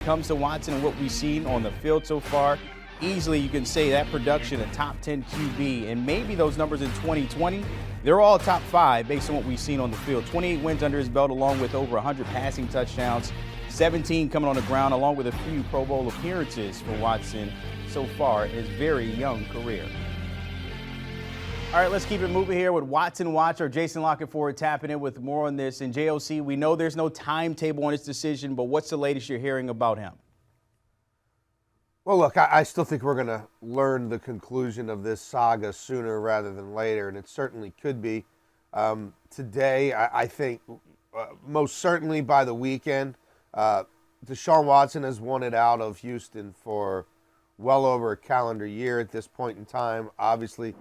Comes to Watson and what we've seen on the field so far, easily you can say that production, a top 10 QB, and maybe those numbers in 2020, they're all top 5 based on what we've seen on the field. 28 wins under his belt, along with over 100 passing touchdowns, 17 coming on the ground, along with a few Pro Bowl appearances for Watson so far in his very young career. All right, let's keep it moving here with Watson Watcher. Jason La Canfora tapping in with more on this. And JOC, we know there's no timetable on his decision, but what's the latest you're hearing about him? Well, look, I still think we're going to learn the conclusion of this saga sooner rather than later, and it certainly could be. Today, I think most certainly by the weekend, Deshaun Watson has wanted out of Houston for well over a calendar year at this point in time. Obviously,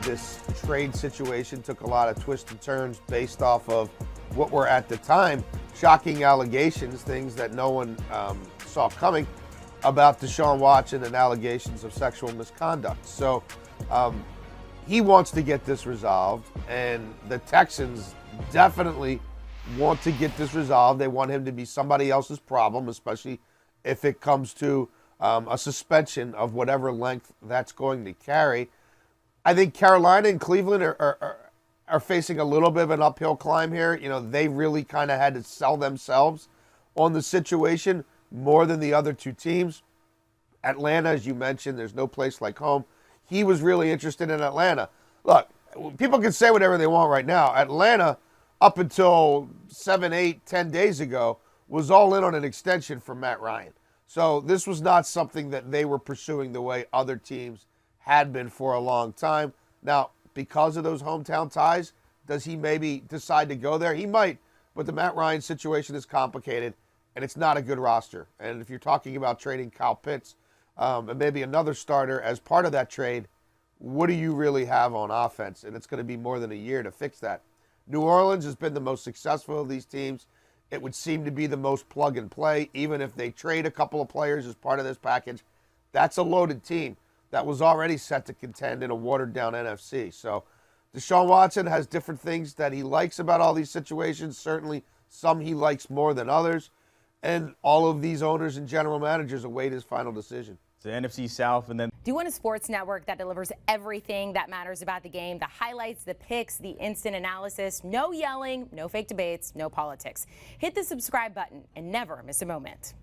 this trade situation took a lot of twists and turns based off of what were at the time shocking allegations, things that no one saw coming about Deshaun Watson and allegations of sexual misconduct. So he wants to get this resolved, and the Texans definitely want to get this resolved. They want him to be somebody else's problem, especially if it comes to a suspension of whatever length that's going to carry. I think Carolina and Cleveland are facing a little bit of an uphill climb here. You know, they really kind of had to sell themselves on the situation more than the other two teams. Atlanta, as you mentioned, there's no place like home. He was really interested in Atlanta. Look, people can say whatever they want right now. Atlanta, up until 7, 8, 10 days ago, was all in on an extension for Matt Ryan. So this was not something that they were pursuing the way other teams had been for a long time. Now, because of those hometown ties, does he maybe decide to go there? He might, but the Matt Ryan situation is complicated, and it's not a good roster. And if you're talking about trading Kyle Pitts and maybe another starter as part of that trade, what do you really have on offense? And it's going to be more than a year to fix that. New Orleans has been the most successful of these teams. It would seem to be the most plug and play, even if they trade a couple of players as part of this package. That's a loaded team that was already set to contend in a watered-down NFC. So Deshaun Watson has different things that he likes about all these situations. Certainly some he likes more than others. And all of these owners and general managers await his final decision. The NFC South, and then Do you want a sports network that delivers everything that matters about the game? The highlights, the picks, the instant analysis, no yelling, no fake debates, no politics. Hit the subscribe button and never miss a moment.